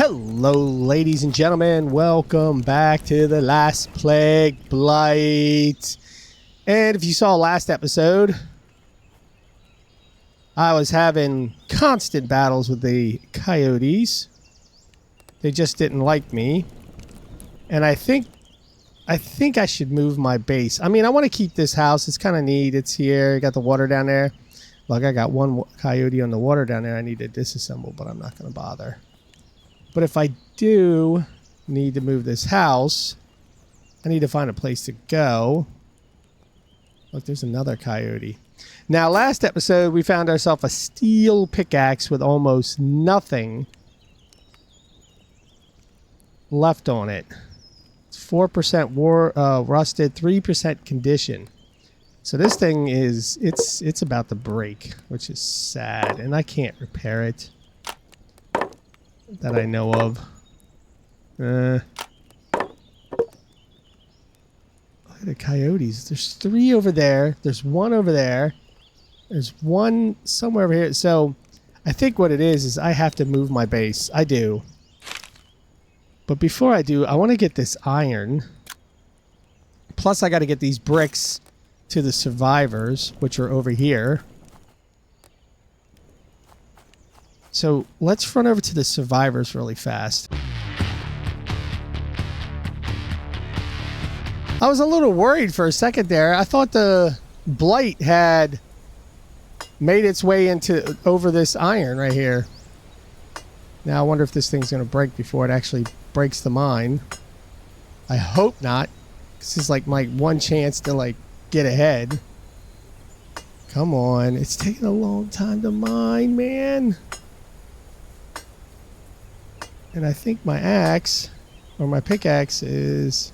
Hello, ladies and gentlemen. Welcome back to the Last Plague Blight. And if you saw last episode, I was having constant battles with the coyotes. They just didn't like me. And I think I should move my base. I mean, I want to keep this house. It's kind of neat. It's here. Got the water down there. Look, I got one coyote on the water down there. I need to disassemble, but I'm not going to bother. But if I do need to move this house, I need to find a place to go. Look, there's another coyote. Now, last episode, we found ourselves a steel pickaxe with almost nothing left on it. It's 4% rusted, 3% condition. So this thing is, it's about to break, which is sad. And I can't repair it. That I know of. Look at the coyotes. There's 3 over there. There's 1 over there. There's 1 somewhere over here. So I think what it is I have to move my base. I do. But before I do, I want to get this iron. Plus I got to get these bricks to the survivors, which are over here. So let's run over to the survivors really fast. I was a little worried for a second there. I thought the blight had made its way over this iron right here. Now I wonder if this thing's going to break before it actually breaks the mine. I hope not. This is like my one chance to like get ahead. Come on. It's taking a long time to mine, man. And I think my axe, or my pickaxe is...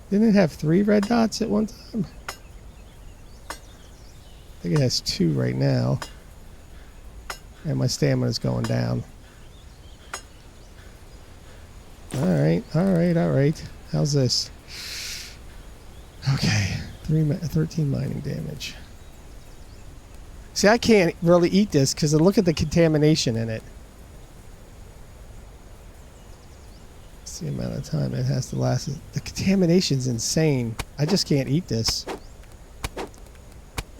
Didn't it have 3 red dots at one time? I think it has 2 right now. And my stamina's going down. Alright, alright, alright. How's this? Okay, 13 mining damage. See, I can't really eat this because look at the contamination in it. The amount of time it has to last. The contamination's insane. I just can't eat this.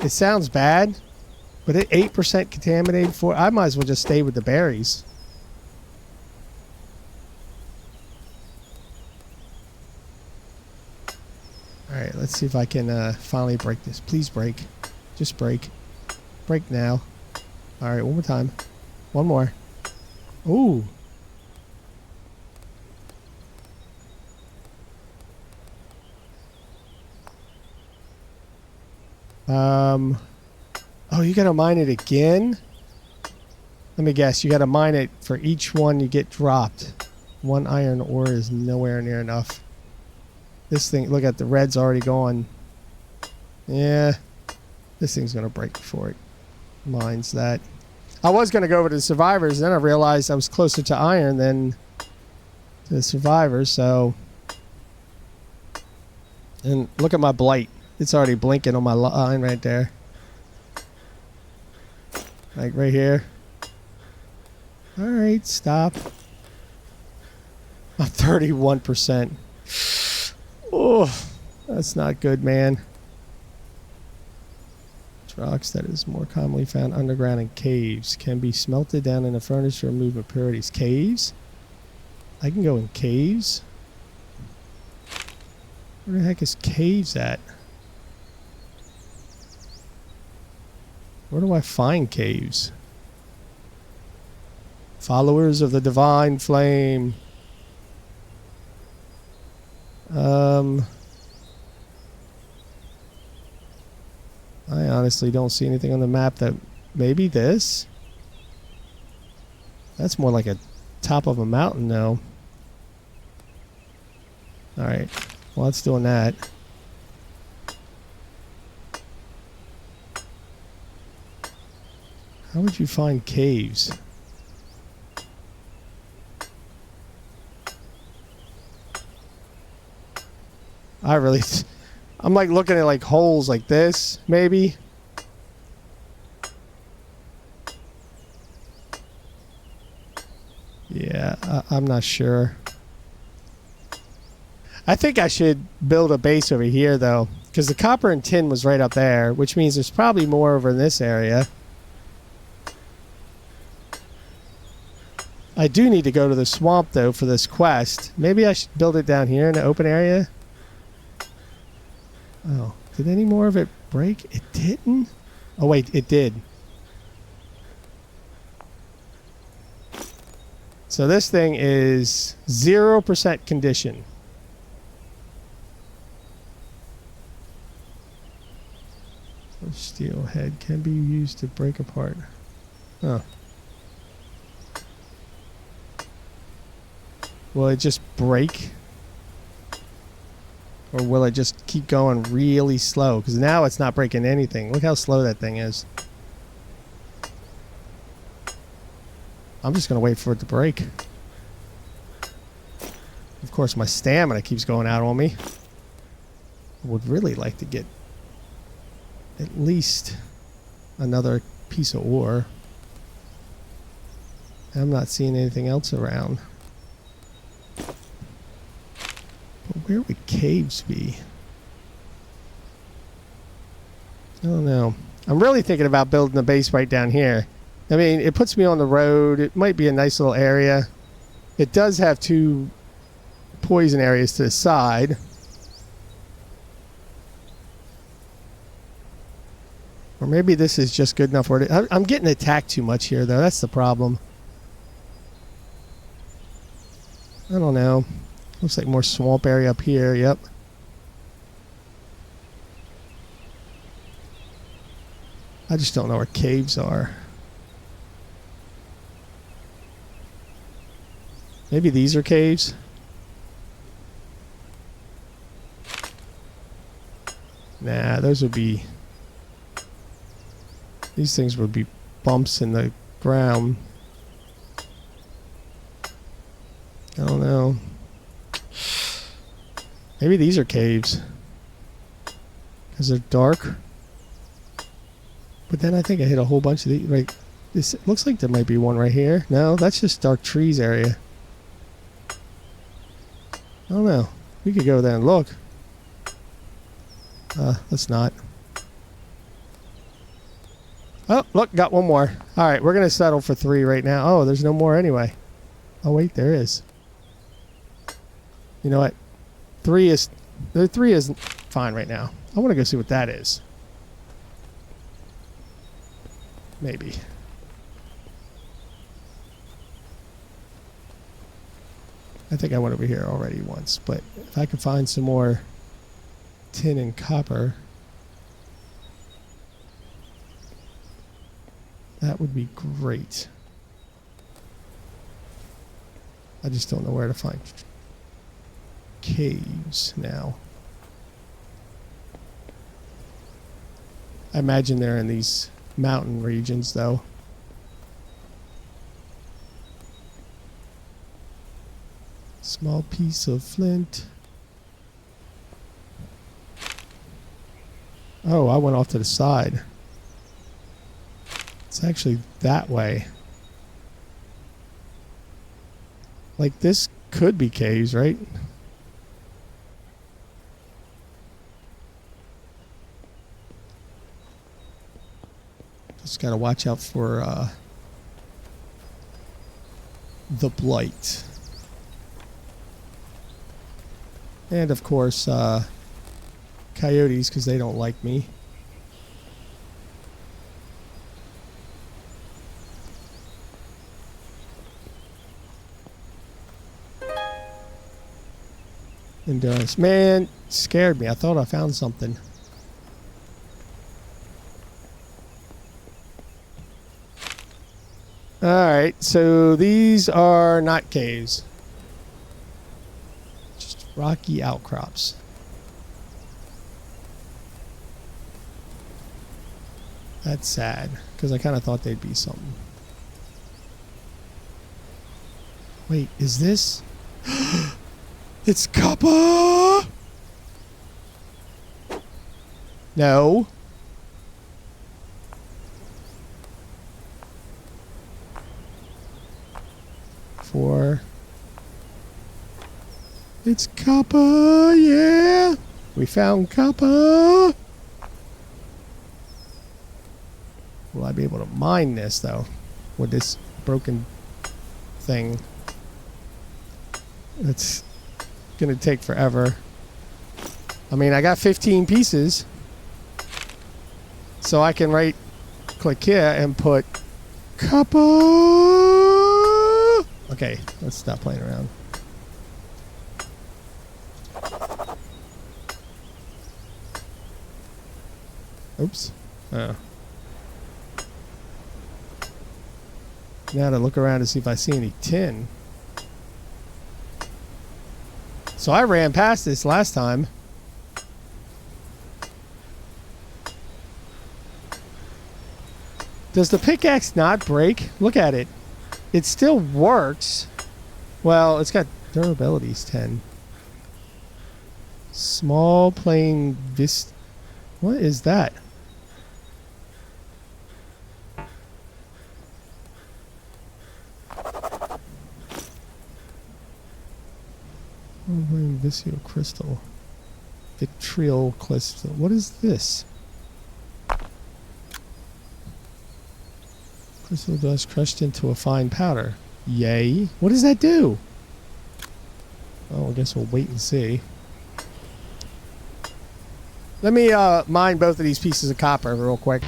It sounds bad, but at 8% contaminated I might as well just stay with the berries. Alright, let's see if I can finally break this. Please break. Just break. Break now. Alright, one more time. One more. Ooh. Oh, you gotta mine it again? Let me guess, you gotta mine it for each one you get dropped. 1 iron ore is nowhere near enough. This thing, look at the red's already gone. Yeah, this thing's gonna break before it mines that. I was gonna go over to the survivors, then I realized I was closer to iron than to the survivors, so... And look at my blight. It's already blinking on my line right there. Like right here. Alright, stop. I'm 31%. Oh, that's not good, man. Rocks that is more commonly found underground in caves. Can be smelted down in a furnace to remove impurities. Caves? I can go in caves? Where the heck is caves at? Where do I find caves? Followers of the divine flame. I honestly don't see anything on the map that... Maybe this? That's more like a top of a mountain now. Alright. Well, it's doing that. How would you find caves? I'm like looking at like holes like this, maybe. Yeah, I'm not sure. I think I should build a base over here, though, because the copper and tin was right up there, which means there's probably more over in this area. I do need to go to the swamp, though, for this quest. Maybe I should build it down here in the open area. Oh, did any more of it break? It didn't? Oh, wait, it did. So this thing is 0% condition. Steel head can be used to break apart. Oh. Will it just break? Or will it just keep going really slow? Because now it's not breaking anything. Look how slow that thing is. I'm just going to wait for it to break. Of course, my stamina keeps going out on me. I would really like to get at least another piece of ore. I'm not seeing anything else around. But where would caves be? I don't know. I'm really thinking about building a base right down here. I mean, it puts me on the road. It might be a nice little area. It does have 2 poison areas to the side. Or maybe this is just good enough for it. I'm getting attacked too much here, though. That's the problem. I don't know. Looks like more swamp area up here. Yep. I just don't know where caves are. Maybe these are caves. Nah, those would be... These things would be bumps in the ground. I don't know. Maybe these are caves. Because they're dark. But then I think I hit a whole bunch of these. Right, this looks like there might be one right here. No, that's just dark trees area. I don't know. We could go there and look. Let's not. Oh, look, got one more. All right, we're going to settle for 3 right now. Oh, there's no more anyway. Oh, wait, there is. You know what? 3 is fine right now. I want to go see what that is. Maybe. I think I went over here already once, but if I could find some more tin and copper, that would be great. I just don't know where to find caves now. I imagine they're in these mountain regions, though. Small piece of flint. Oh, I went off to the side. It's actually that way. Like, this could be caves, right? Just gotta watch out for the blight. And of course, coyotes, because they don't like me. Endurance. Man, scared me. I thought I found something. Alright, so these are not caves. Just rocky outcrops. That's sad, because I kind of thought they'd be something. Wait, is this... It's copper! No. for. It's copper, yeah! We found copper! Will I be able to mine this, though? With this broken thing? It's gonna take forever. I mean, I got 15 pieces. So I can right-click here and put copper! Okay, let's stop playing around. Oops. Oh. Now to look around to see if I see any tin. So I ran past this last time. Does the pickaxe not break? Look at it. It still works. Well, it's got durability's 10. Small plane vis... What is that? Visio crystal. Vitriol crystal. What is this? Crystal dust crushed into a fine powder. Yay. What does that do? Oh, I guess we'll wait and see. Let me mine both of these pieces of copper real quick.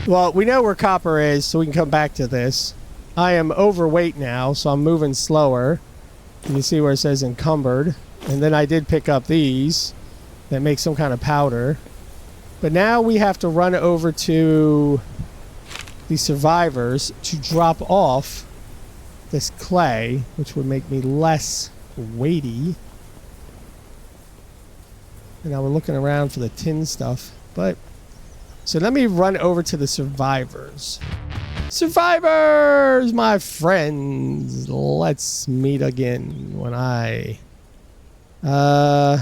Well, we know where copper is, so we can come back to this. I am overweight now, so I'm moving slower. You can see where it says encumbered. And then I did pick up these that make some kind of powder. But now we have to run over to the survivors to drop off this clay, which would make me less weighty. And now we're looking around for the tin stuff. But so let me run over to the survivors. Survivors, my friends, let's meet again when I no.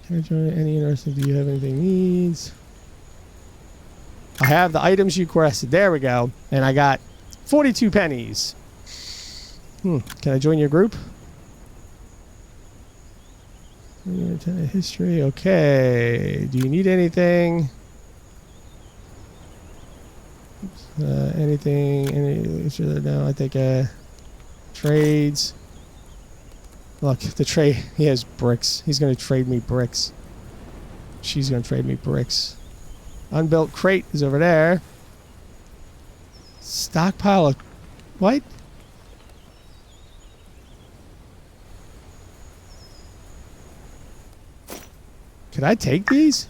Can I join any interesting? Do you have anything needs? I have the items you requested. There we go. And I got 42 pennies. Can I join your group? History. Okay. Do you need anything? Anything? No, I think trades. Look, the trade. He has bricks. He's going to trade me bricks. She's going to trade me bricks. Unbuilt crate is over there. Stockpile of... What? Could I take these?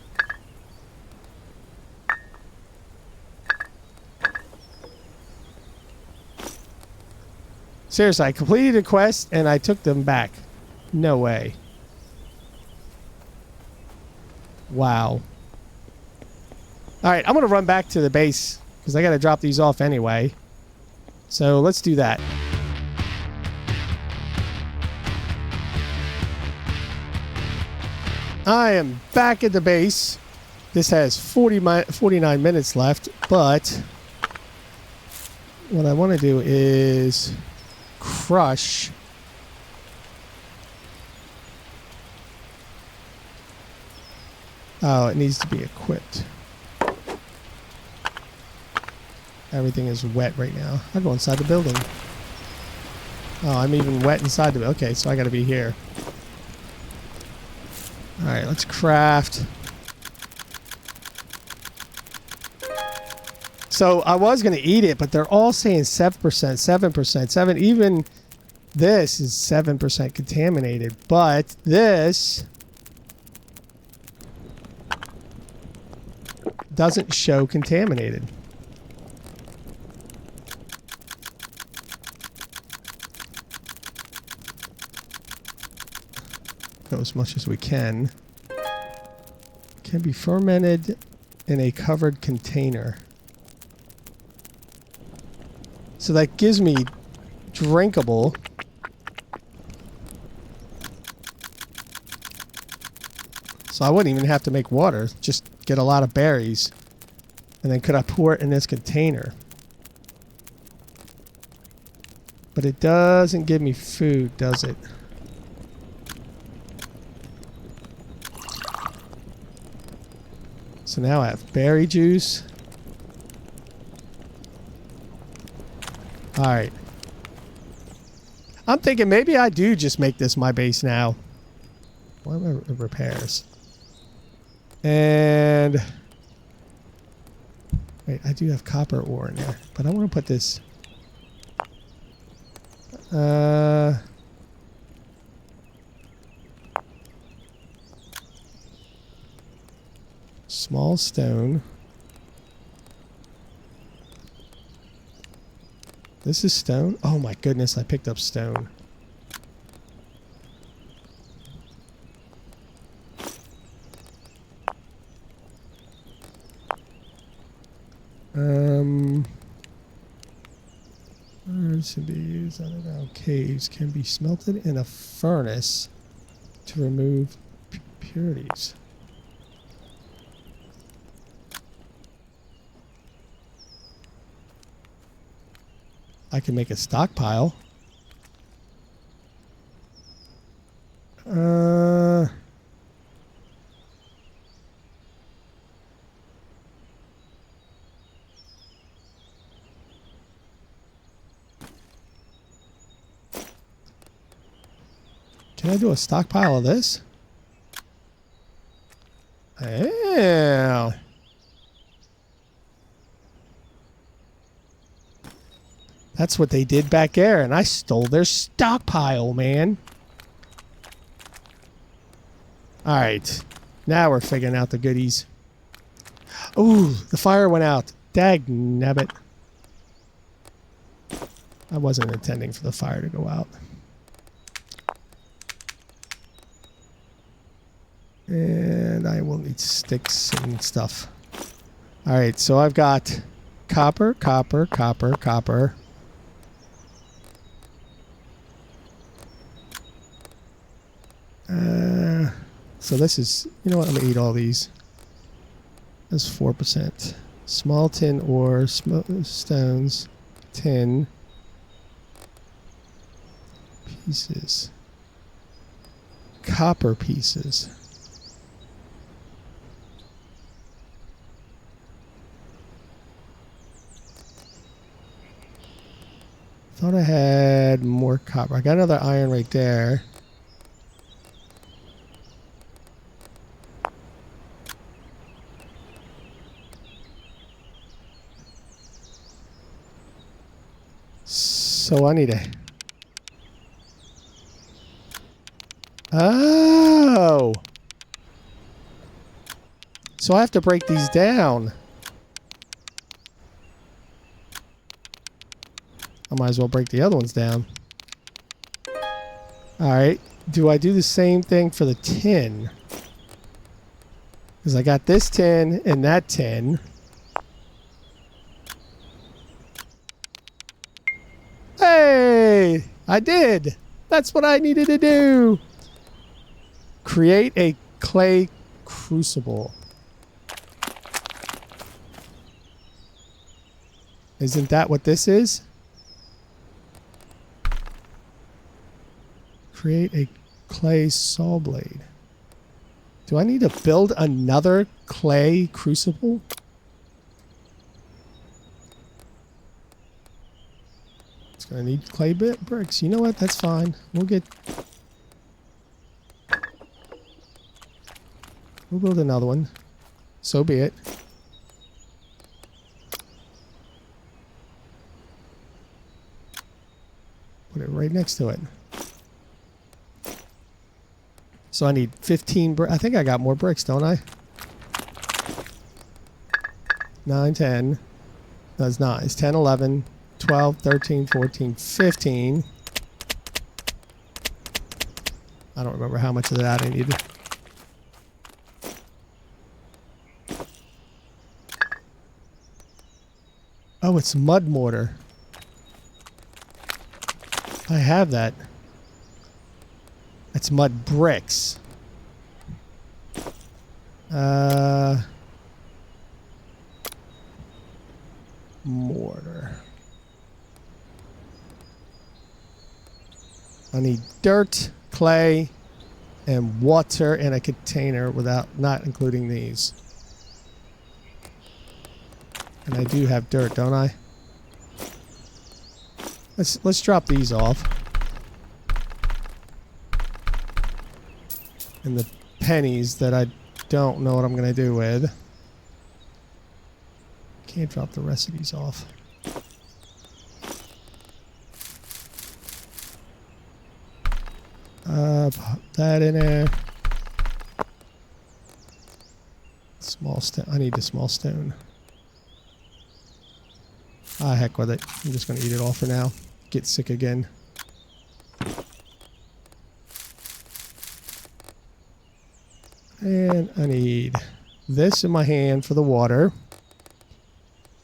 Seriously, I completed a quest and I took them back. No way. Wow. Alright, I'm going to run back to the base because I got to drop these off anyway. So let's do that. I am back at the base. This has 49 minutes left, but what I want to do is crush oh, it needs to be equipped. Everything is wet right now. I'll go inside the building. Oh, I'm even wet inside the... Okay, so I gotta be here. Alright, let's craft. So I was going to eat it, but they're all saying 7%, 7%, 7. Even this is 7% contaminated, but this doesn't show contaminated. Go as much as we can. Can be fermented in a covered container. So that gives me drinkable. So So I wouldn't even have to make water. Just get a lot of berries. And then could I pour it in this container? But it doesn't give me food, does it? So now I have berry juice. Alright. I'm thinking maybe I do just make this my base now. What are my repairs? And... wait, I do have copper ore in there. But I want to put this... small stone. This is stone? Oh my goodness, I picked up stone. To be used underground caves can be smelted in a furnace to remove impurities. I can make a stockpile. Can I do a stockpile of this? Yeah. That's what they did back there, and I stole their stockpile, man. Alright. Now we're figuring out the goodies. Ooh, the fire went out. Dagnabbit. I wasn't intending for the fire to go out. And I will need sticks and stuff. Alright, so I've got copper, copper, copper, copper. So this is, you know what, I'm going to eat all these. That's 4%. Small tin ore, stones, tin, pieces, copper pieces. Thought I had more copper. I got another iron right there. So I need a... oh! So I have to break these down. I might as well break the other ones down. Alright. Do I do the same thing for the tin? Because I got this tin and that tin. Hey! I did! That's what I needed to do! Create a clay crucible. Isn't that what this is? Create a clay saw blade. Do I need to build another clay crucible? It's gonna need clay bricks. You know what? That's fine. We'll build another one. So be it. Put it right next to it. So I need 15 bricks. I think I got more bricks, don't I? 9, 10. That's not. It's 10, 11, 12, 13, 14, 15. I don't remember how much of that I needed. Oh, it's mud mortar. I have that. It's mud bricks. Mortar. I need dirt, clay, and water in a container without not including these. And I do have dirt, don't I? Let's drop these off. And the pennies that I don't know what I'm going to do with. Can't drop the rest of these off. Pop that in there. Small stone. I need the small stone. Ah, heck with it. I'm just going to eat it all for now. Get sick again. And I need this in my hand for the water.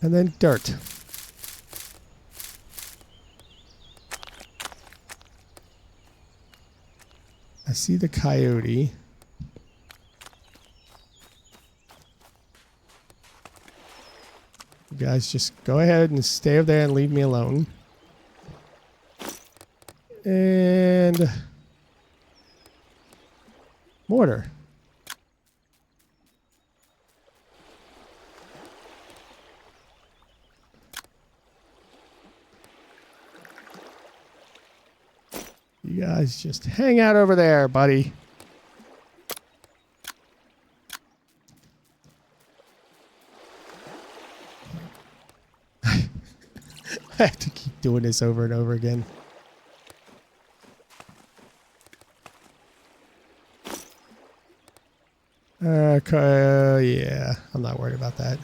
And then dirt. I see the coyote. You guys just go ahead and stay over there and leave me alone. And mortar. You guys just hang out over there, buddy. I have to keep doing this over and over again. Okay, yeah, I'm not worried about that.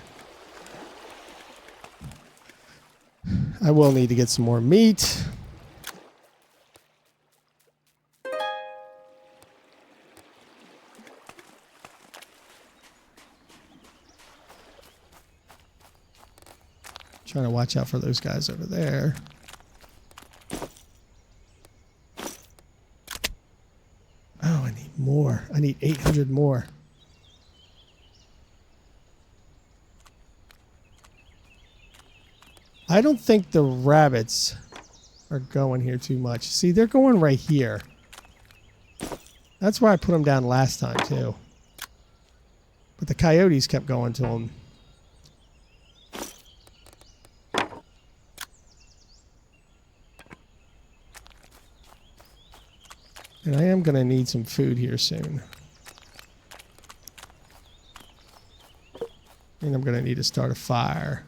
I will need to get some more meat. Trying to watch out for those guys over there. Oh, I need more. I need 800 more. I don't think the rabbits are going here too much. See, they're going right here. That's where I put them down last time, too. But the coyotes kept going to them. And I am going to need some food here soon. And I'm going to need to start a fire.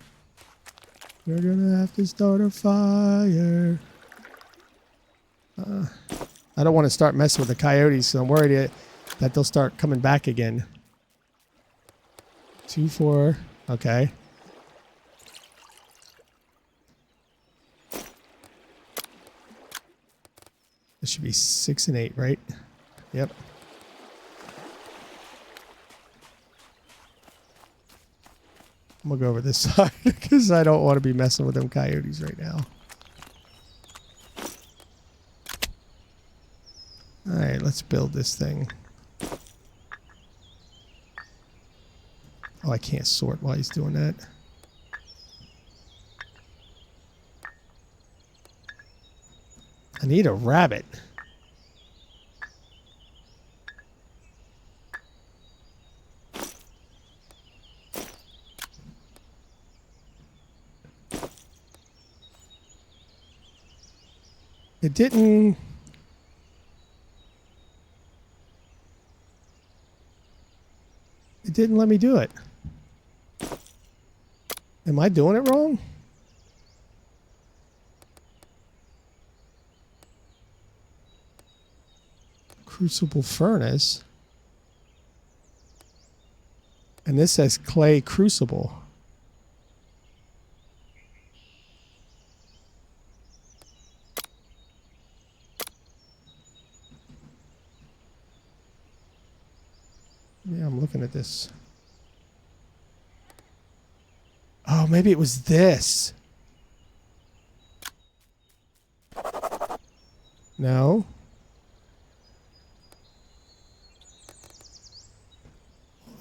We're going to have to start a fire. I don't want to start messing with the coyotes, so I'm worried that they'll start coming back again. 2, 4. Okay. This should be 6 and 8, right? Yep. I'm going to go over this side because I don't want to be messing with them coyotes right now. Alright, let's build this thing. Oh, I can't sort while he's doing that. I need a rabbit. It didn't... It didn't let me do it. Am I doing it wrong? Crucible furnace. And this says clay crucible. Yeah, I'm looking at this. Oh, maybe it was this. No.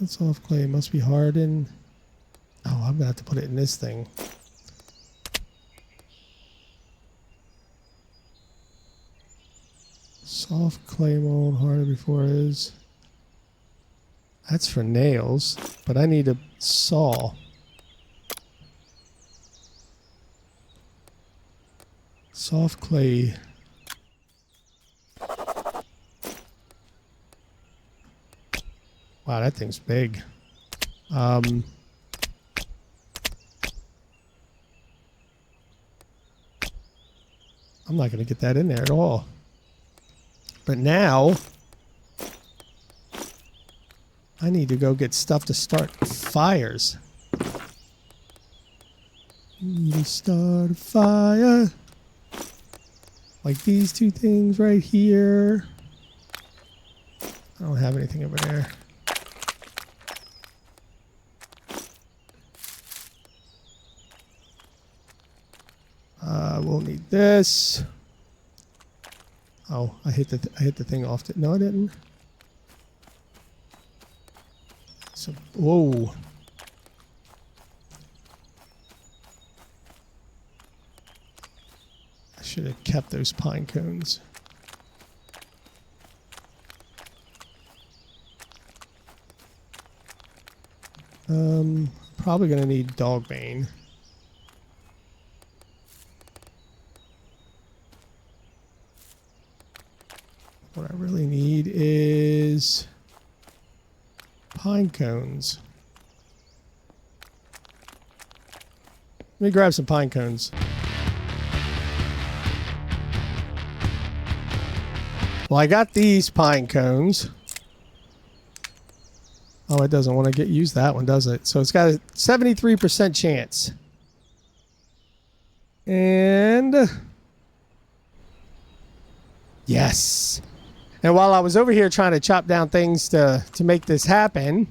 That's soft clay. It must be hardened. Oh, I'm gonna have to put it in this thing. Soft clay mold, harder before it is. That's for nails, but I need a saw. Soft clay. Wow, that thing's big. I'm not going to get that in there at all. But now, I need to go get stuff to start fires. Need to start a fire. Like these two things right here. I don't have anything over there. We'll need this. Oh, I hit the thing off. No, I didn't. So, whoa. I should have kept those pine cones. Probably gonna need dog bane. What I really need is pine cones. Let me grab some pine cones. Well, I got these pine cones. Oh, it doesn't want to use that one, does it? So it's got a 73% chance. And yes. And while I was over here trying to chop down things to make this happen,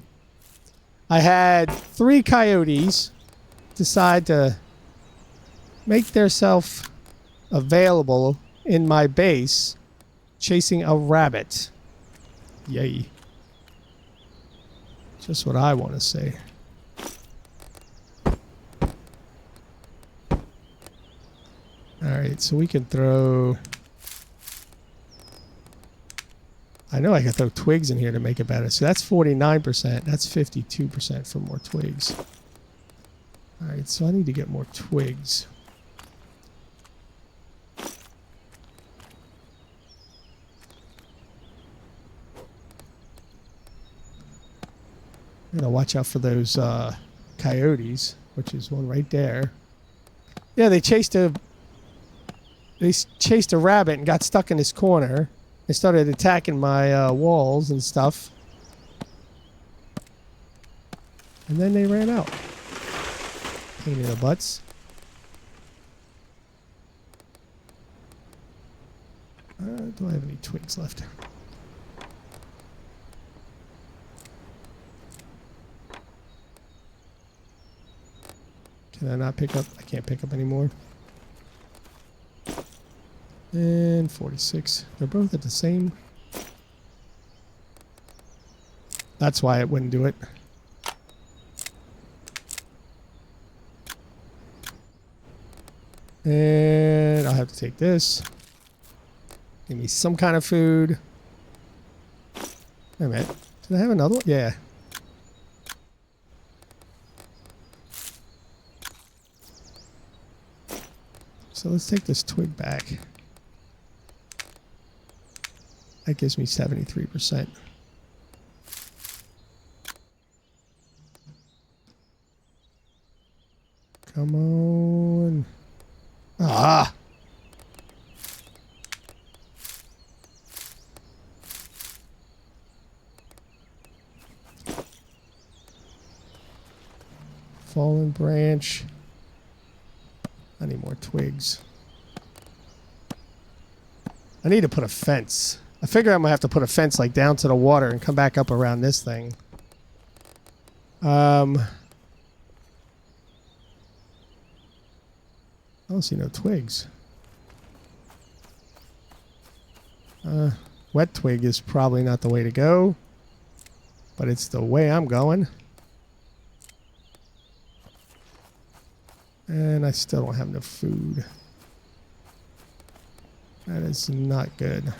I had 3 coyotes decide to make themselves available in my base chasing a rabbit. Yay. Just what I want to say. Alright, so we can throw... I know I can throw twigs in here to make it better. So that's 49%. That's 52% for more twigs. Alright, so I need to get more twigs. I'm gonna watch out for those coyotes, which is one right there. Yeah, they chased a rabbit and got stuck in this corner. They started attacking my walls and stuff. And then they ran out. Pain in the butts. Do I have any twigs left? Can I not pick up? I can't pick up anymore. And 46. They're both at the same. That's why it wouldn't do it. And I'll have to take this. Give me some kind of food. Wait a minute. Did I have another one? Yeah. So let's take this twig back. That gives me 73%. Come on. Ah! Fallen branch. I need more twigs. I need to put a fence. I figure I'm going to have to put a fence like down to the water and come back up around this thing. I don't see no twigs. Wet twig is probably not the way to go. but it's the way I'm going. And I still don't have enough food. That is not good.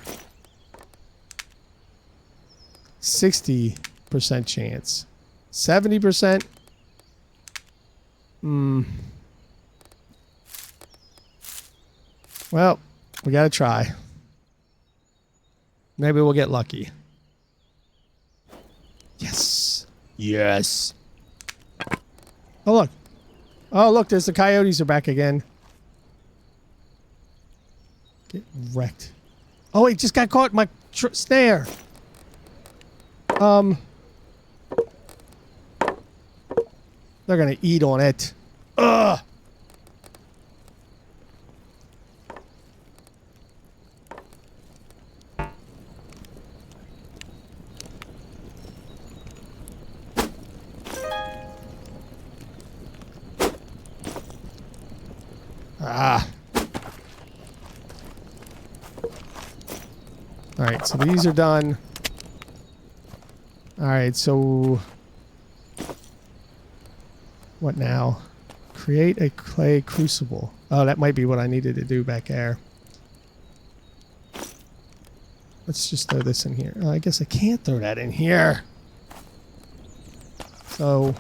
60% chance. 70%? Well, we gotta try. Maybe we'll get lucky. Yes. Yes. Oh, look. Oh, look, there's the coyotes are back again. Get wrecked. Oh, he just got caught in my snare. They're gonna eat on it. Ugh. Ah. Alright, so these are done. Alright, so... what now? Create a clay crucible. Oh, that might be what I needed to do back there. Let's just throw this in here. Oh, I guess I can't throw that in here. So,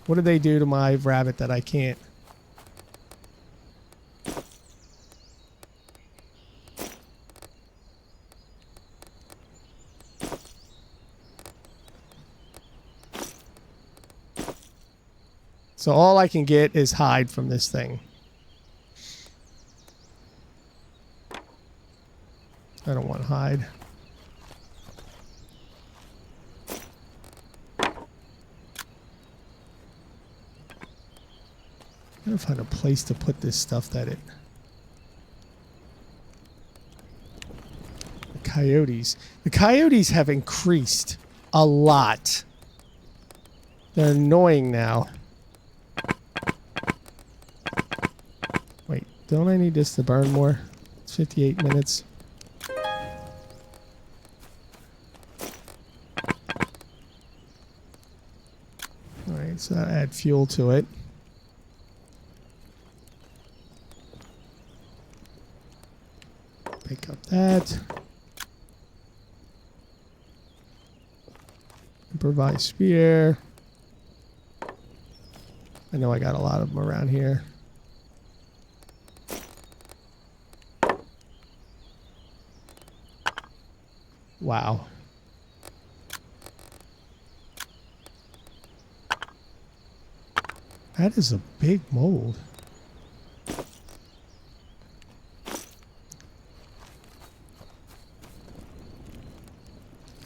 what do they do to my rabbit that I can't? So all I can get is hide from this thing. I don't want hide. I'm gonna find a place to put this stuff that it... The coyotes. The coyotes have increased a lot. They're annoying now. Wait, don't I need this to burn more? It's 58 minutes. Alright, so that add fuel to it. Pick up that. Improvise spear. I know I got a lot of them around here. Wow. That is a big mold.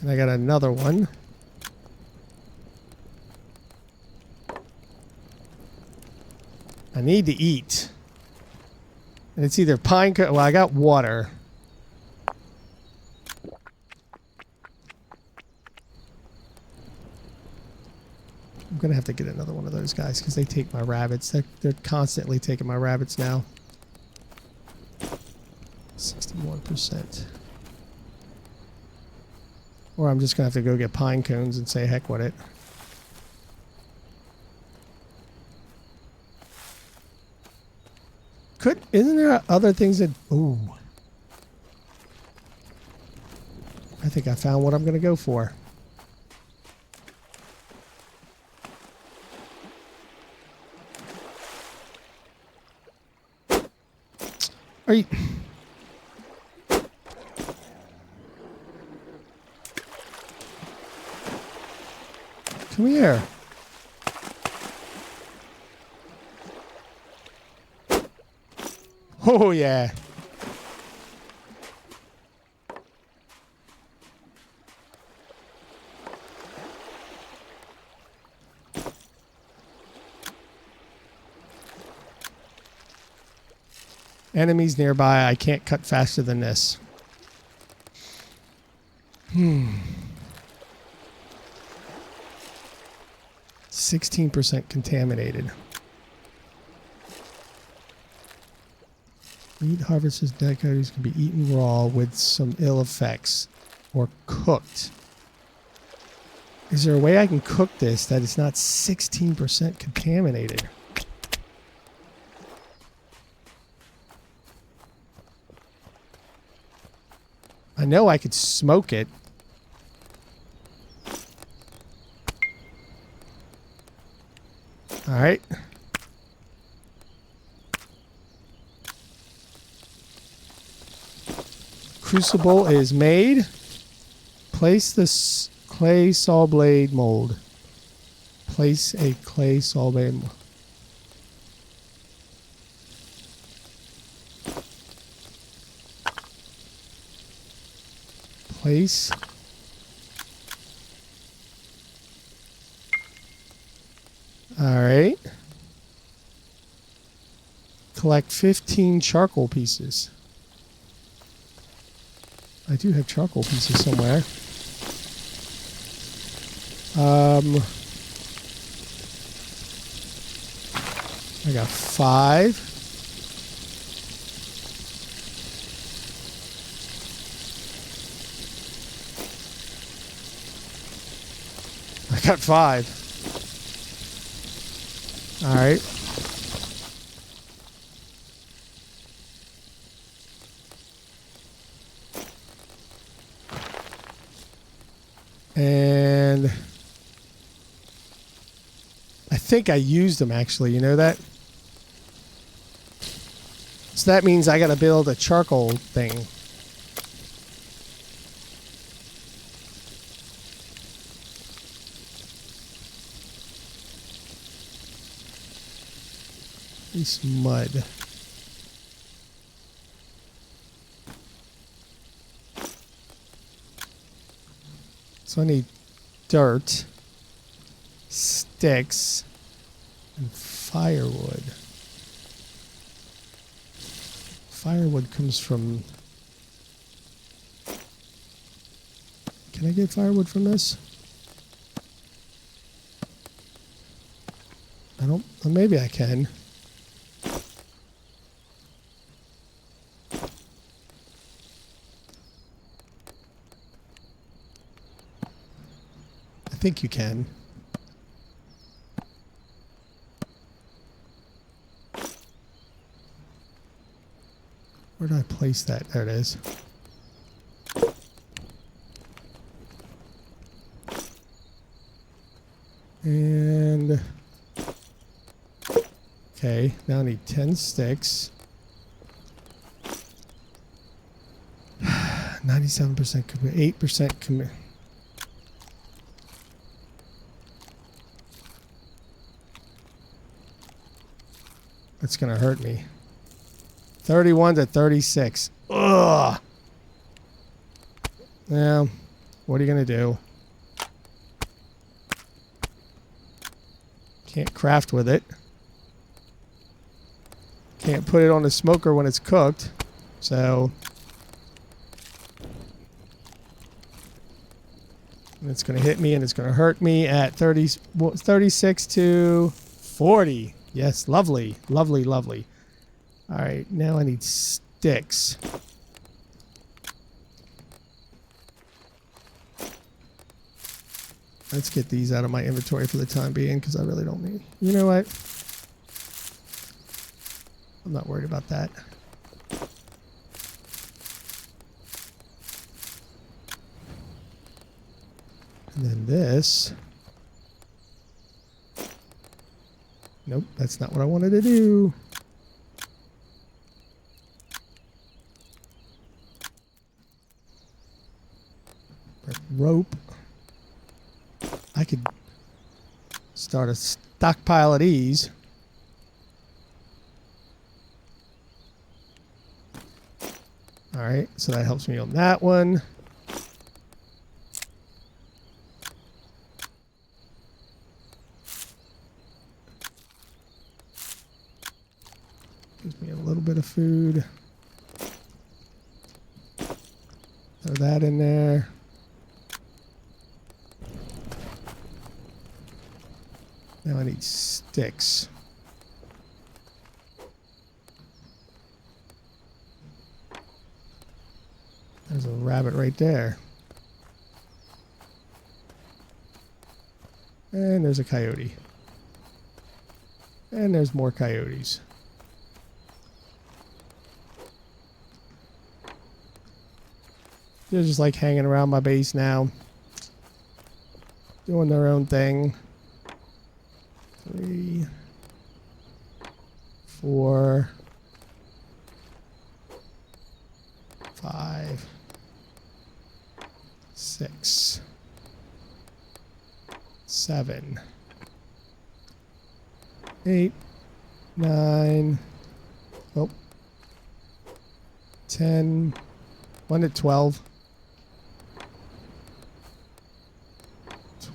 And I got another one. I need to eat. And it's either pine cone. Well, I got water. I'm going to have to get another one of those guys because they take my rabbits. They're constantly taking my rabbits now. 61%. Or I'm just going to have to go get pine cones and say heck with it. Isn't there other things that... Ooh. I think I found what I'm going to go for. Are you... Come here. Oh, yeah. Enemies nearby. I can't cut faster than this. 16% contaminated. Meat harvested dead coyotes can be eaten raw with some ill effects or cooked. Is there a way I can cook this that is not 16% contaminated? I know I could smoke it. All right. Crucible is made. Place this clay saw blade mold. Place a clay saw blade mold. Place. All right. Collect 15 charcoal pieces. I do have charcoal pieces somewhere. I got 5. I got 5. All right. And I think I used them actually, you know that? So that means I got to build a charcoal thing. This mud. So I need dirt, sticks, and firewood. Firewood comes from... Can I get firewood from this? I don't... Maybe I can. I think you can. Where did I place that? There it is. And... Okay, now I need 10 sticks. 97% commit, 8% commit. That's gonna hurt me. 31 to 36. Ugh. Yeah. What are you gonna do? Can't craft with it. Can't put it on the smoker when it's cooked. So it's gonna hit me and it's gonna hurt me at 36 to 40. Yes, lovely, lovely, lovely. All right, now I need sticks. Let's get these out of my inventory for the time being because I really don't need. You know what? I'm not worried about that. And then this. Nope, that's not what I wanted to do. Rope. I could start a stockpile of these. All right, so that helps me on that one. Gives me a little bit of food. Throw that in there. Now I need sticks. There's a rabbit right there. And there's a coyote. And there's more coyotes. They're just like hanging around my base now. Doing their own thing. 3, 4, 5, 6, 7, 8, 9, 10, 1 to 12.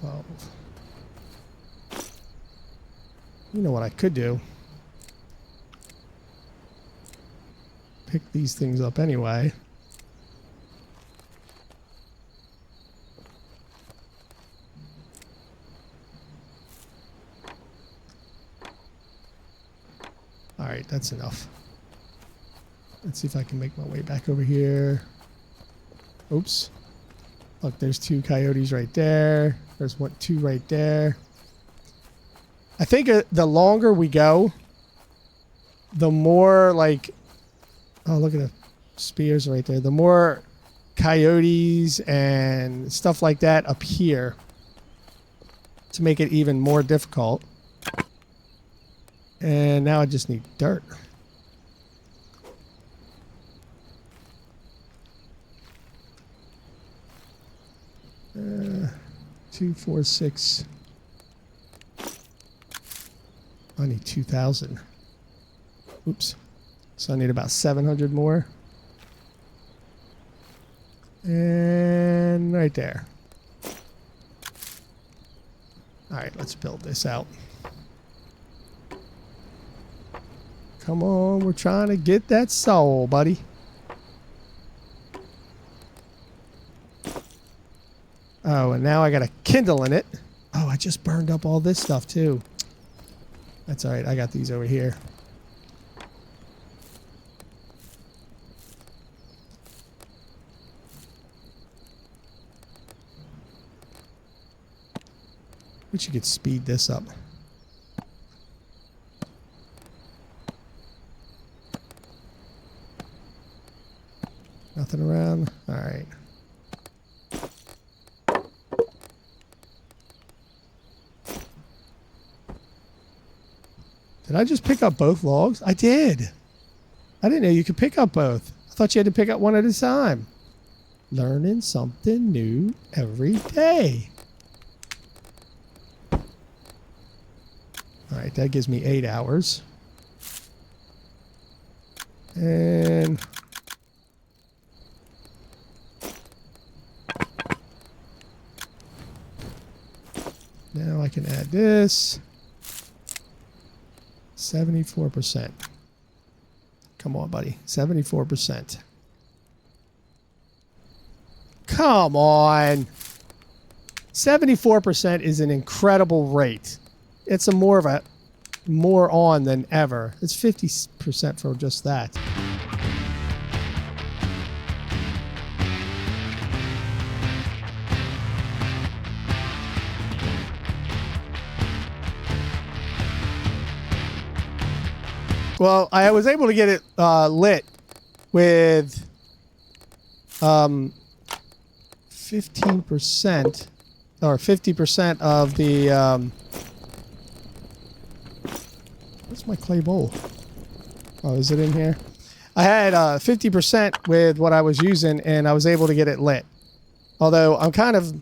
12. You know what I could do? Pick these things up anyway. Alright, that's enough. Let's see if I can make my way back over here. Oops. Look, there's 2 coyotes right there. There's 2 right there. I think the longer we go, the more like... Oh, look at the spears right there. The more coyotes and stuff like that appear to make it even more difficult. And now I just need dirt. Uh, 2, 4, 6. I need 2,000. Oops. So I need about 700 more. And right there. Alright, let's build this out. Come on, we're trying to get that soul, buddy. Oh, and now I got a kindle in it. Oh, I just burned up all this stuff too. That's alright, I got these over here. Wish you could speed this up. Nothing around? Alright. Did I just pick up both logs? I did. I didn't know you could pick up both. I thought you had to pick up one at a time. Learning something new every day. Alright, that gives me 8 hours. And... now I can add this. 74%. Come on, buddy. 74%. Come on. 74% is an incredible rate. It's more on than ever. It's 50% for just that. Well, I was able to get it lit with 15% or 50% of the... what's my clay bowl? Oh, is it in here? I had 50% with what I was using, and I was able to get it lit. Although I'm kind of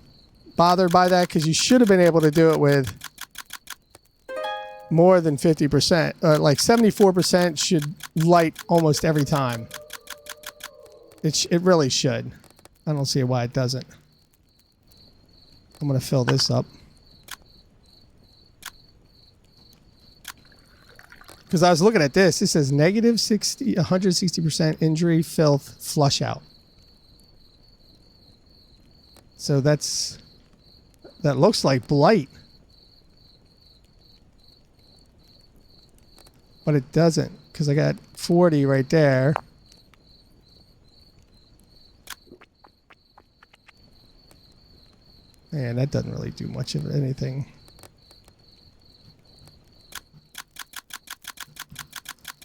bothered by that because you should have been able to do it with more than 50%. Like 74% should light almost every time. It really should. I don't see why it doesn't. I'm going to fill this up. Because I was looking at this. It says negative 160% injury, filth, flush out. So that looks like blight. But it doesn't, because I got 40 right there. Man, that doesn't really do much of anything.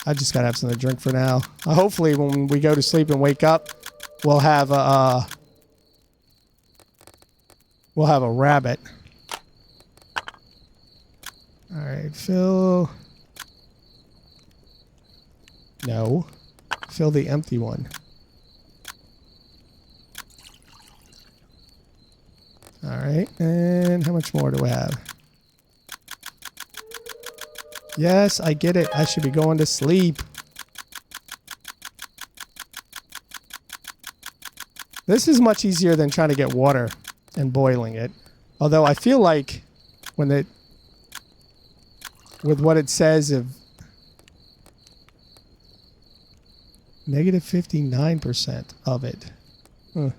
I just gotta have something to drink for now. Hopefully when we go to sleep and wake up, we'll have a rabbit. Alright, fill... No. Fill the empty one. Alright, and how much more do I have? Yes, I get it. I should be going to sleep. This is much easier than trying to get water and boiling it. Although I feel like when it... with what it says of... negative 59% of it. Huh.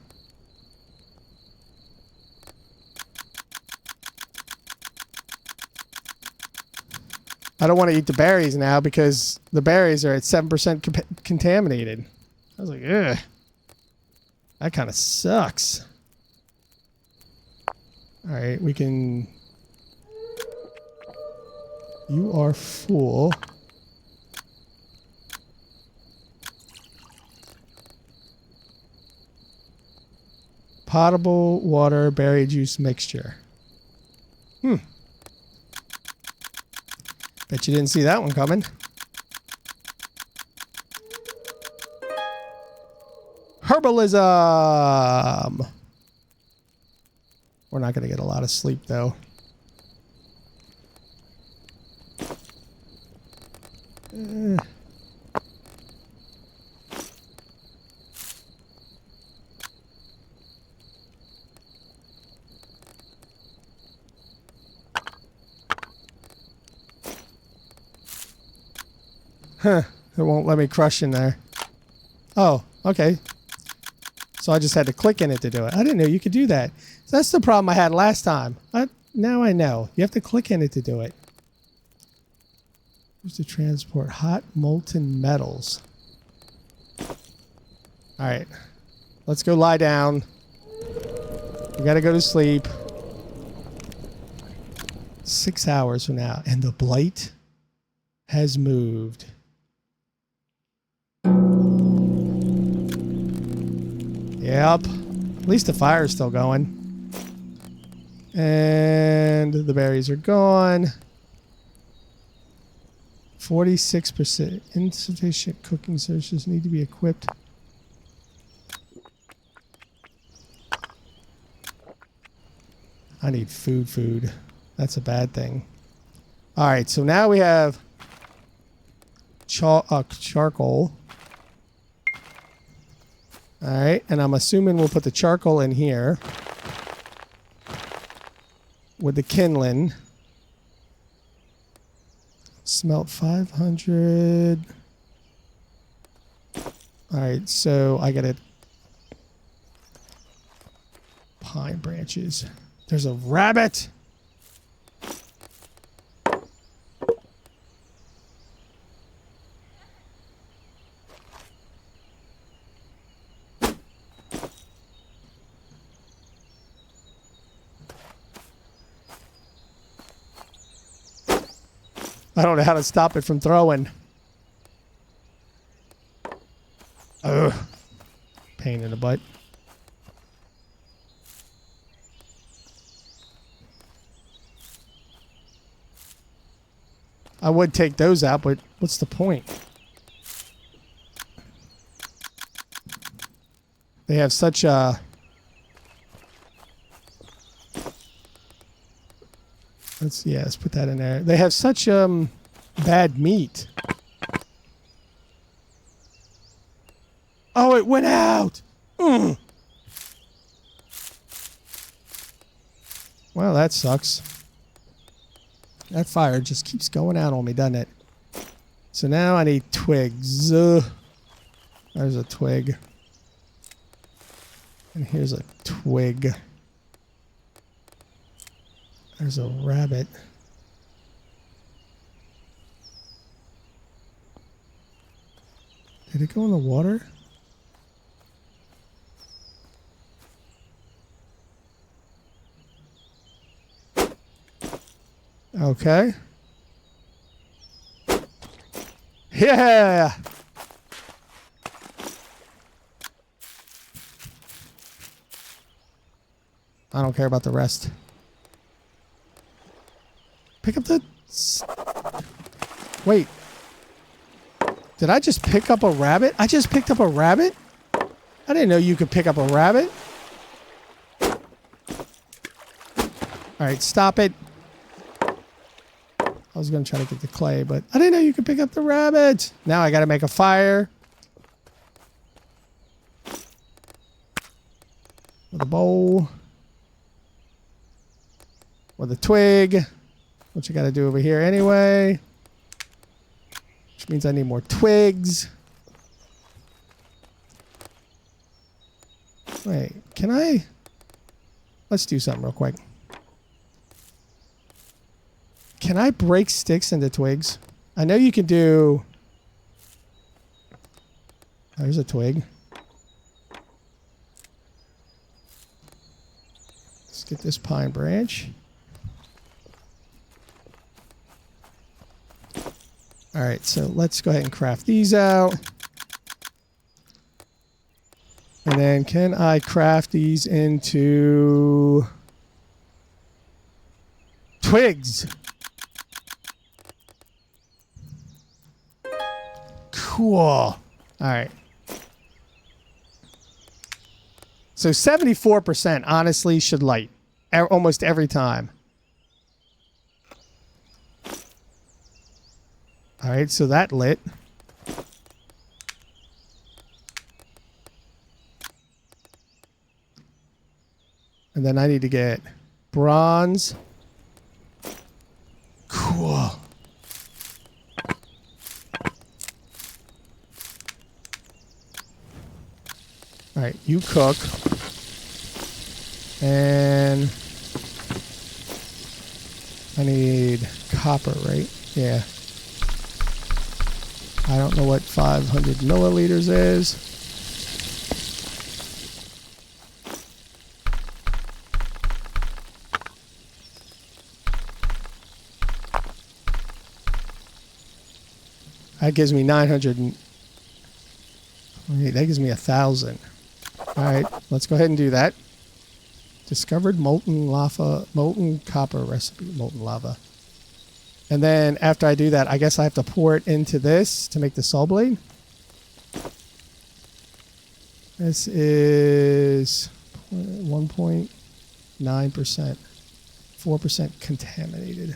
I don't want to eat the berries now because the berries are at 7% contaminated. I was like, ugh. That kind of sucks. Alright, we can... You are full. Potable water berry juice mixture. Bet you didn't see that one coming. Herbalism! We're not going to get a lot of sleep, though. Huh. It won't let me crush in there. Oh, okay. So I just had to click in it to do it. I didn't know you could do that. So that's the problem I had last time. Now I know. You have to click in it to do it. Where's to transport hot molten metals? Alright. Let's go lie down. We gotta go to sleep. 6 hours from now. And the blight has moved. Yep. At least the fire's still going. And the berries are gone. 46%. Insufficient cooking services need to be equipped. I need food. That's a bad thing. Alright, so now we have charcoal. Alright, and I'm assuming we'll put the charcoal in here with the kindling. Smelt 500. Alright, so I gotta... Pine branches. There's a rabbit! I don't know how to stop it from throwing. Ugh. Pain in the butt. I would take those out, but what's the point? They have such a... Let's put that in there. They have such bad meat. Oh, it went out. Well, that sucks. That fire just keeps going out on me, doesn't it? So now I need twigs. There's a twig. And here's a twig. There's a rabbit. Did it go in the water? Okay. Yeah. I don't care about the rest. Pick up the... Wait. Did I just pick up a rabbit? I just picked up a rabbit? I didn't know you could pick up a rabbit. Alright, stop it. I was going to try to get the clay, but I didn't know you could pick up the rabbit. Now I got to make a fire. With a bowl. With a twig. What you got to do over here anyway. Which means I need more twigs. Wait, can I? Let's do something real quick. Can I break sticks into twigs? I know you can do... There's a twig. Let's get this pine branch. Alright, so let's go ahead and craft these out. And then can I craft these into... twigs? Cool. Alright. So 74% honestly should light. Almost every time. Alright, so that lit. And then I need to get bronze. Cool. Alright, you cook. And I need copper, right? Yeah. I don't know what 500 milliliters is. That gives me 900. Wait, that gives me 1,000. All right, let's go ahead and do that. Discovered molten lava, molten copper recipe, molten lava. And then after I do that, I guess I have to pour it into this to make the saw blade. This is 1.9%, 4% contaminated.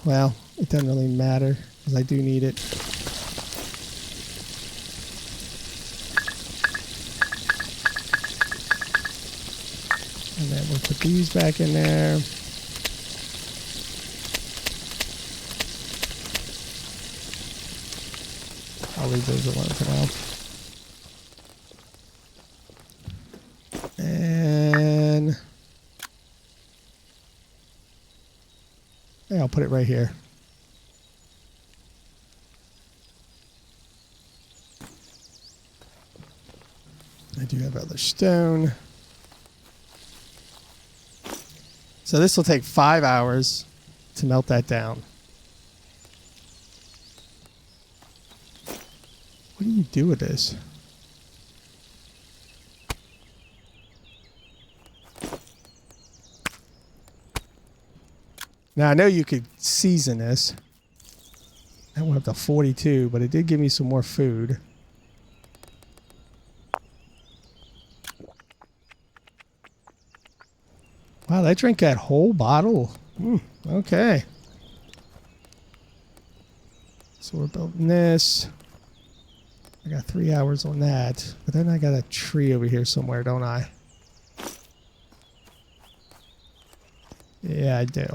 Well, it doesn't really matter because I do need it. And then we'll put these back in there. I'll leave those alone for now. And yeah, I'll put it right here. I do have other stone. So this will take 5 hours to melt that down. What do you do with this? Now I know you could season this. That went up to 42, but it did give me some more food. Wow, they drank that whole bottle. Okay. So we're building this. I got 3 hours on that. But then I got a tree over here somewhere, don't I? Yeah, I do.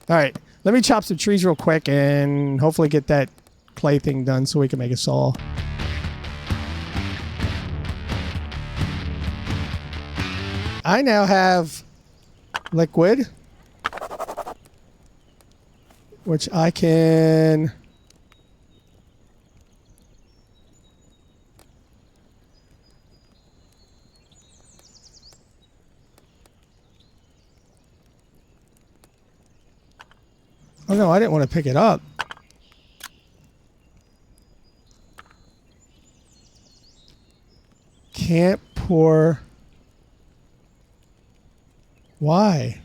Alright, let me chop some trees real quick and hopefully get that clay thing done so we can make a saw. I now have liquid, which I can... Oh no, I didn't want to pick it up. Can't pour. Why?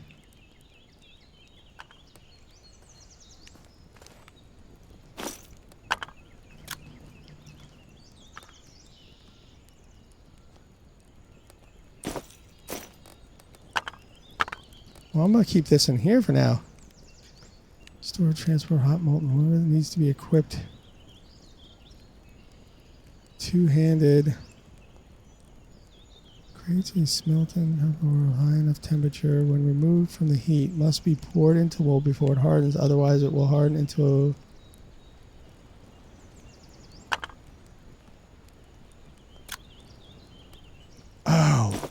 Well, I'm going to keep this in here for now. Store, transport, hot molten water needs to be equipped. Two-handed. Creates a smelting or high enough temperature. When removed from the heat, must be poured into mold before it hardens. Otherwise, it will harden into a... Oh.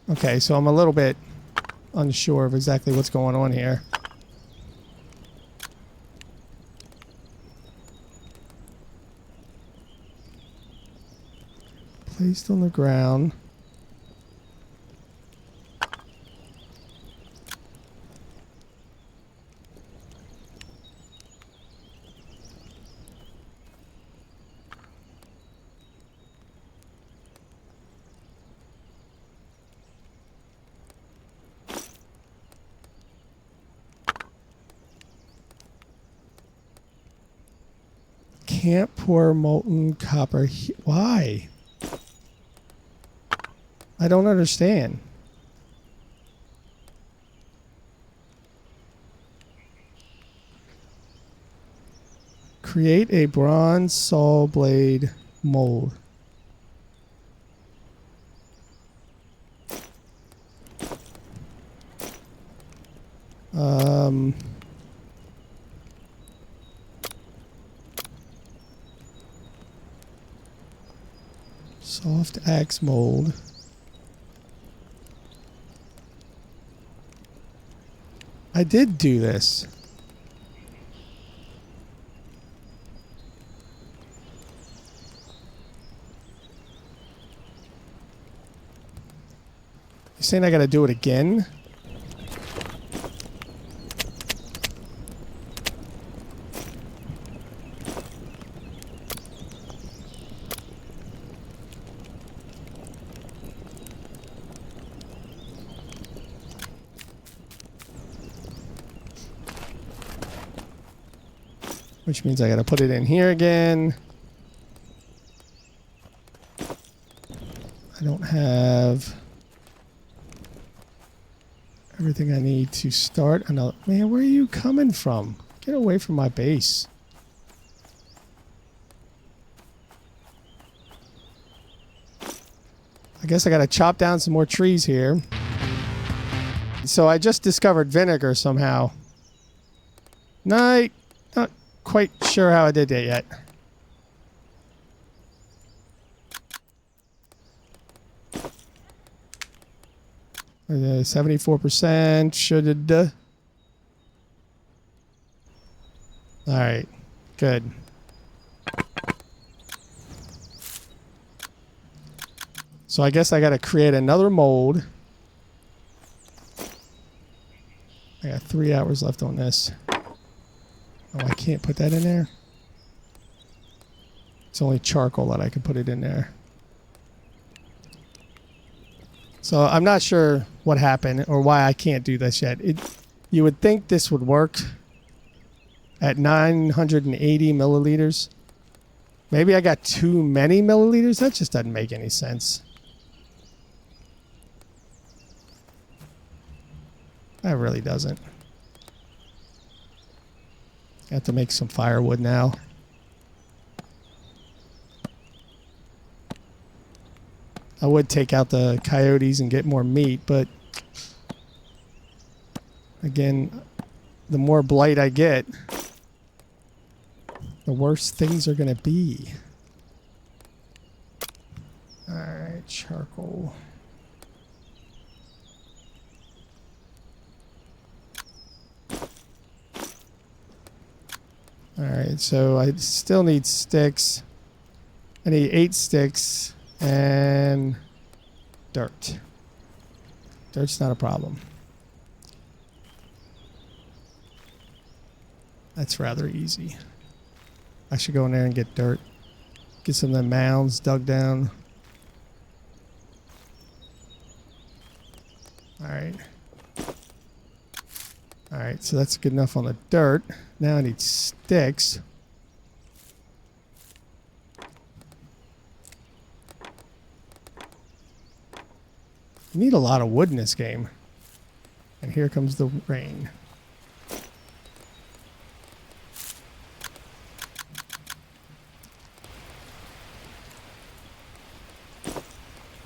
Okay, so I'm a little bit unsure of exactly what's going on here. Placed on the ground. Can't pour molten copper. Why? I don't understand. Create a bronze saw blade mold. Soft axe mold. I did do this. You saying I gotta do it again? Which means I gotta put it in here again. I don't have everything I need to start another. Man, where are you coming from? Get away from my base. I guess I gotta chop down some more trees here. So I just discovered vinegar somehow. Not quite sure how I did that yet. 74% should. All right, good. So I guess I got to create another mold. I got 3 hours left on this. Oh, I can't put that in there. It's only charcoal that I can put it in there. So I'm not sure what happened or why I can't do this yet. You would think this would work at 980 milliliters. Maybe I got too many milliliters. That just doesn't make any sense. That really doesn't. I have to make some firewood now. I would take out the coyotes and get more meat, but again, the more blight I get, the worse things are going to be. Alright, charcoal. Alright, so I still need sticks. I need 8 sticks and dirt. Dirt's not a problem. That's rather easy. I should go in there and get dirt. Get some of the mounds dug down. Alright. Alright, so that's good enough on the dirt. Now I need sticks. You need a lot of wood in this game. And here comes the rain.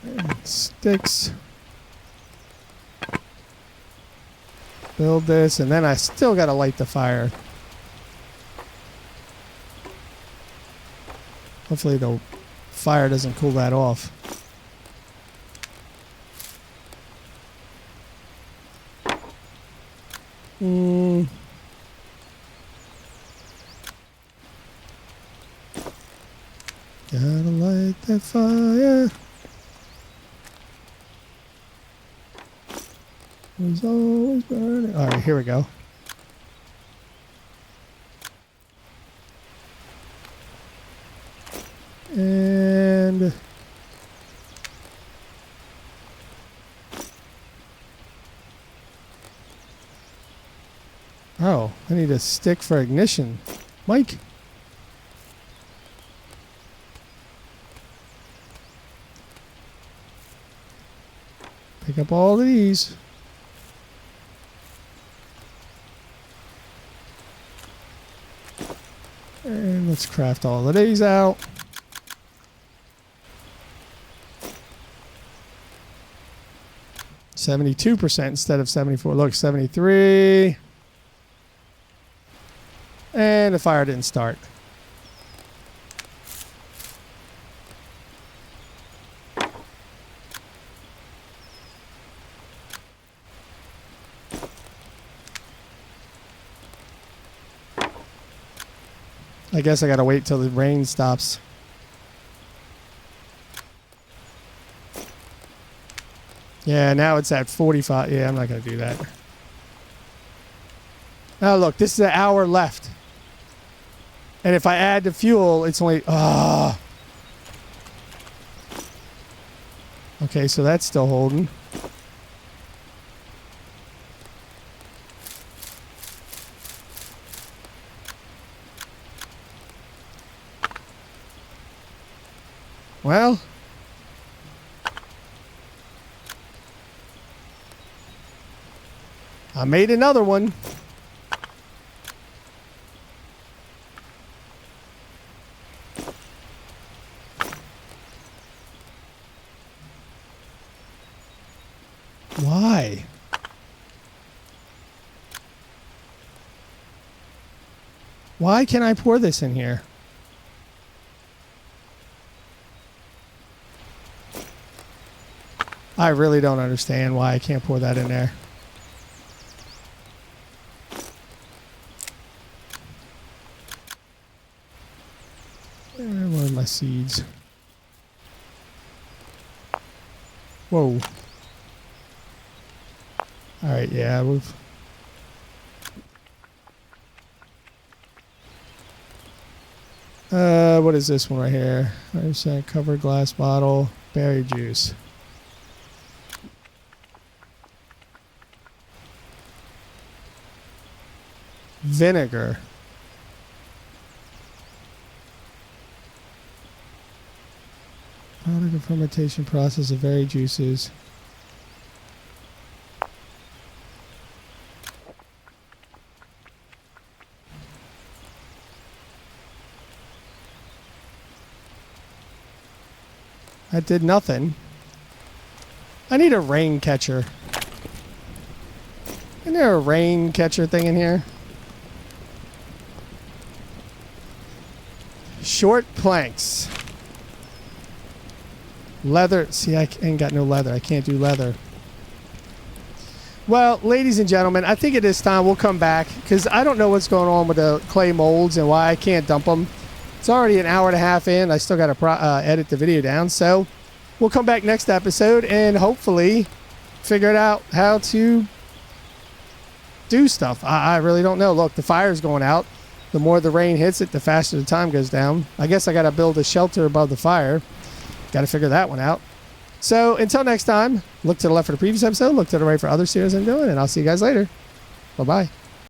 And sticks. Build this, and then I still gotta light the fire. Hopefully the fire doesn't cool that off. Gotta light that fire. It's always burning. Alright, here we go. And oh, I need a stick for ignition. Mike. Pick up all of these. And let's craft all of these out. %72% instead of 74. Look, 73. And the fire didn't start. I guess I gotta wait till the rain stops. Yeah, now it's at 45. Yeah, I'm not gonna do that. Now look, this is an hour left. And if I add the fuel, it's only... Okay, so that's still holding. Well... I made another one. Why? Why can I pour this in here? I really don't understand why I can't pour that in there. Where are my seeds? Whoa. Alright, yeah, we've... what is this one right here? 100% covered glass bottle, berry juice. Vinegar. Product of fermentation process of berry juices. That did nothing. I need a rain catcher. Isn't there a rain catcher thing in here? Short planks. Leather. See, I ain't got no leather. I can't do leather. Well, ladies and gentlemen, I think it is time we'll come back because I don't know what's going on with the clay molds and why I can't dump them. It's already an hour and a half in. I still got to edit the video down. So we'll come back next episode and hopefully figure out how to do stuff. I really don't know. Look, the fire's going out. The more the rain hits it, the faster the time goes down. I guess I got to build a shelter above the fire. Got to figure that one out. So until next time, look to the left for the previous episode, look to the right for other series I'm doing, and I'll see you guys later. Bye-bye.